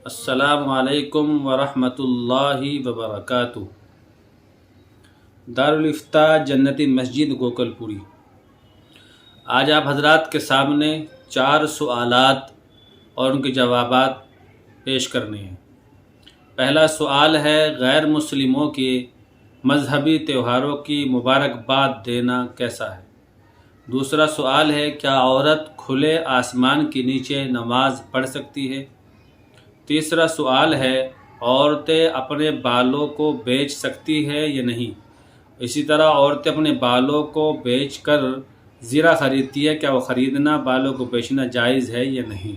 السلام علیکم ورحمۃ اللہ وبرکاتہ۔ دارالفتاح جنتی مسجد گوکل پوری۔ آج آپ حضرات کے سامنے 4 سوالات اور ان کے جوابات پیش کرنے ہیں۔ پہلا سوال ہے غیر مسلموں کے مذہبی تہواروں کی مبارکباد دینا کیسا ہے؟ دوسرا سوال ہے کیا عورت کھلے آسمان کے نیچے نماز پڑھ سکتی ہے؟ تیسرا سوال ہے عورتیں اپنے بالوں کو بیچ سکتی ہے یا نہیں؟ اسی طرح عورتیں اپنے بالوں کو بیچ کر زیرہ خریدتی ہے، کیا وہ خریدنا بالوں کو بیچنا جائز ہے یا نہیں؟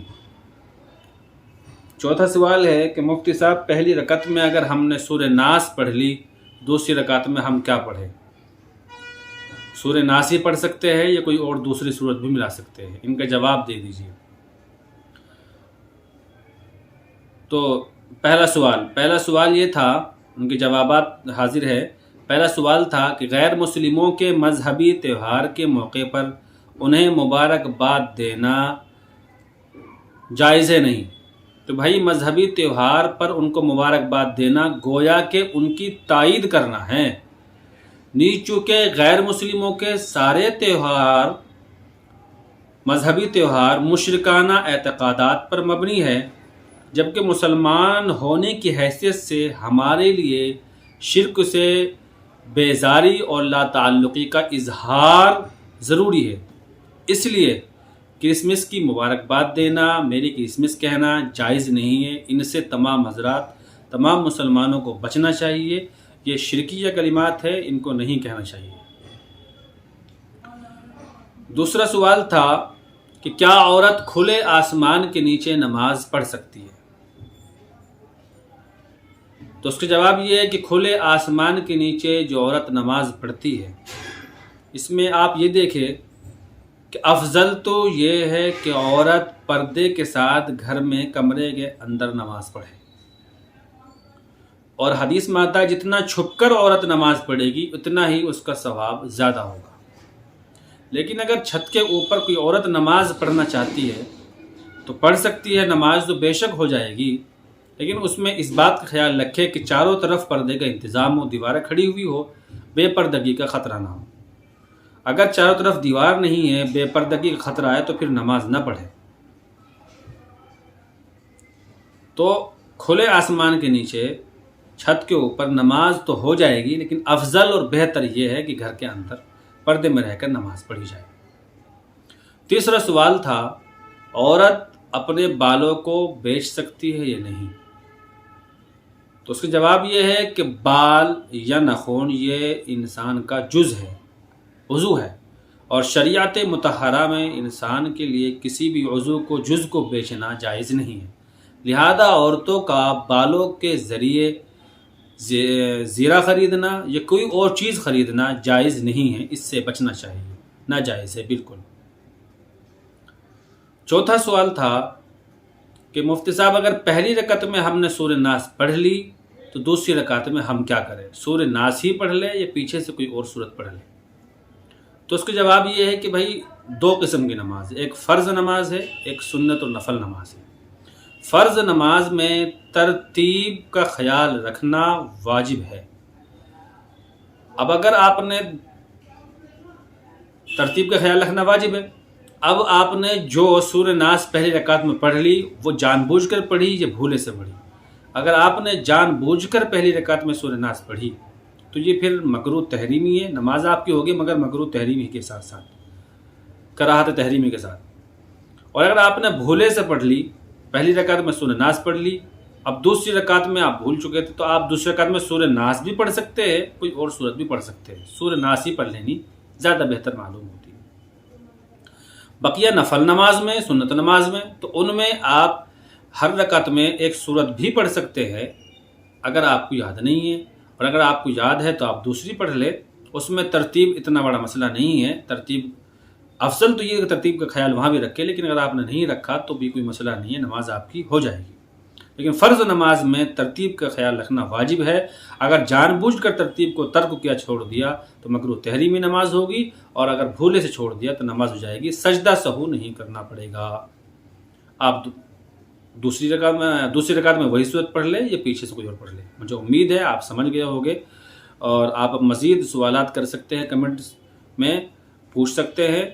چوتھا سوال ہے کہ مفتی صاحب پہلی رکعت میں اگر ہم نے سورہ ناس پڑھ لی، دوسری رکعت میں ہم کیا پڑھیں؟ سورہ ناس ہی پڑھ سکتے ہیں یا کوئی اور دوسری سورت بھی ملا سکتے ہیں؟ ان کا جواب دے دیجیے۔ تو پہلا سوال یہ تھا، ان کے جوابات حاضر ہے۔ پہلا سوال تھا کہ غیر مسلموں کے مذہبی تہوار کے موقع پر انہیں مبارکباد دینا جائز ہے نہیں؟ تو بھائی مذہبی تہوار پر ان کو مبارکباد دینا گویا کہ ان کی تائید کرنا ہے۔ چونکہ غیر مسلموں کے سارے تہوار مذہبی تہوار مشرکانہ اعتقادات پر مبنی ہے، جبکہ مسلمان ہونے کی حیثیت سے ہمارے لیے شرک سے بیزاری اور لا تعلقی کا اظہار ضروری ہے۔ اس لیے کرسمس کی مبارکباد دینا، میری کرسمس کہنا جائز نہیں ہے۔ ان سے تمام حضرات، تمام مسلمانوں کو بچنا چاہیے۔ یہ شرکیہ کلمات ہے، ان کو نہیں کہنا چاہیے۔ دوسرا سوال تھا کہ کیا عورت کھلے آسمان کے نیچے نماز پڑھ سکتی ہے؟ تو اس کا جواب یہ ہے کہ کھلے آسمان کے نیچے جو عورت نماز پڑھتی ہے، اس میں آپ یہ دیکھیں کہ افضل تو یہ ہے کہ عورت پردے کے ساتھ گھر میں کمرے کے اندر نماز پڑھے، اور حدیث میں آتا ہے جتنا چھپ کر عورت نماز پڑھے گی اتنا ہی اس کا ثواب زیادہ ہوگا۔ لیکن اگر چھت کے اوپر کوئی عورت نماز پڑھنا چاہتی ہے تو پڑھ سکتی ہے، نماز تو بے شک ہو جائے گی، لیکن اس میں اس بات کا خیال رکھے کہ چاروں طرف پردے کا انتظام ہو، دیواریں کھڑی ہوئی ہو، بے پردگی کا خطرہ نہ ہو۔ اگر چاروں طرف دیوار نہیں ہے، بے پردگی کا خطرہ ہے، تو پھر نماز نہ پڑھے۔ تو کھلے آسمان کے نیچے چھت کے اوپر نماز تو ہو جائے گی، لیکن افضل اور بہتر یہ ہے کہ گھر کے اندر پردے میں رہ کر نماز پڑھی جائے۔ تیسرا سوال تھا عورت اپنے بالوں کو بیچ سکتی ہے یا نہیں؟ تو اس کا جواب یہ ہے کہ بال یا ناخن یہ انسان کا جز ہے، عضو ہے، اور شریعت مطہرہ میں انسان کے لیے کسی بھی عضو کو جز کو بیچنا جائز نہیں ہے۔ لہذا عورتوں کا بالوں کے ذریعے زیرہ خریدنا یا کوئی اور چیز خریدنا جائز نہیں ہے، اس سے بچنا چاہیے، ناجائز ہے بالکل۔ چوتھا سوال تھا کہ مفتی صاحب اگر پہلی رکعت میں ہم نے سورہ ناس پڑھ لی تو دوسری رکعت میں ہم کیا کریں؟ سورہ ناس ہی پڑھ لیں یا پیچھے سے کوئی اور سورت پڑھ لیں؟ تو اس کا جواب یہ ہے کہ بھائی 2 قسم کی نماز ہے، ایک فرض نماز ہے، ایک سنت اور نفل نماز ہے۔ فرض نماز میں ترتیب کا خیال رکھنا واجب ہے۔ اب اگر آپ نے ترتیب کا خیال رکھنا واجب ہے، اب آپ نے جو سورہ ناس پہلی رکعت میں پڑھ لی وہ جان بوجھ کر پڑھی یا بھولے سے پڑھی؟ اگر آپ نے جان بوجھ کر پہلی رکعت میں سورہ ناس پڑھی تو یہ پھر مکروہ تحریمی ہے، نماز آپ کی ہوگی مگر مکروہ تحریمی کے ساتھ ساتھ، کراہت تحریمی کے ساتھ۔ اور اگر آپ نے بھولے سے پڑھ لی، پہلی رکعت میں سورہ ناس پڑھ لی، اب دوسری رکعت میں آپ بھول چکے تھے تو آپ دوسری رکعت میں سورہ ناس بھی پڑھ سکتے ہیں، کوئی اور سورت بھی پڑھ سکتے ہیں۔ سورہ ناس ہی پڑھ لینی زیادہ بہتر معلوم ہوتی ہے۔ بقیہ نفل نماز میں، سنت نماز میں، تو ان میں آپ ہر رکعت میں ایک سورت بھی پڑھ سکتے ہیں اگر آپ کو یاد نہیں ہے، اور اگر آپ کو یاد ہے تو آپ دوسری پڑھ لیں۔ اس میں ترتیب اتنا بڑا مسئلہ نہیں ہے، ترتیب افضل تو یہ ترتیب کا خیال وہاں بھی رکھے، لیکن اگر آپ نے نہیں رکھا تو بھی کوئی مسئلہ نہیں ہے، نماز آپ کی ہو جائے گی۔ لیکن فرض نماز میں ترتیب کا خیال رکھنا واجب ہے۔ اگر جان بوجھ کر ترتیب کو ترک کیا، چھوڑ دیا تو مکروہ تحریمی نماز ہوگی، اور اگر بھولے سے چھوڑ دیا تو نماز ہو جائے گی، سجدہ سہو نہیں کرنا پڑے گا۔ آپ دوسری رکعت میں وہی صورت پڑھ لے یا پیچھے سے کوئی اور پڑھ لے. مجھے امید ہے آپ سمجھ گئے ہوگے، اور آپ اب مزید سوالات کر سکتے ہیں، کمنٹس میں پوچھ سکتے ہیں،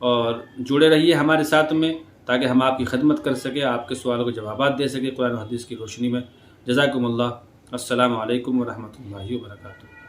اور جڑے رہیے ہمارے ساتھ میں تاکہ ہم آپ کی خدمت کر سکیں، آپ کے سوالوں کے جوابات دے سکیں قرآن و حدیث کی روشنی میں. جزاکم اللہ. السلام علیکم ورحمۃ اللہ وبرکاتہ.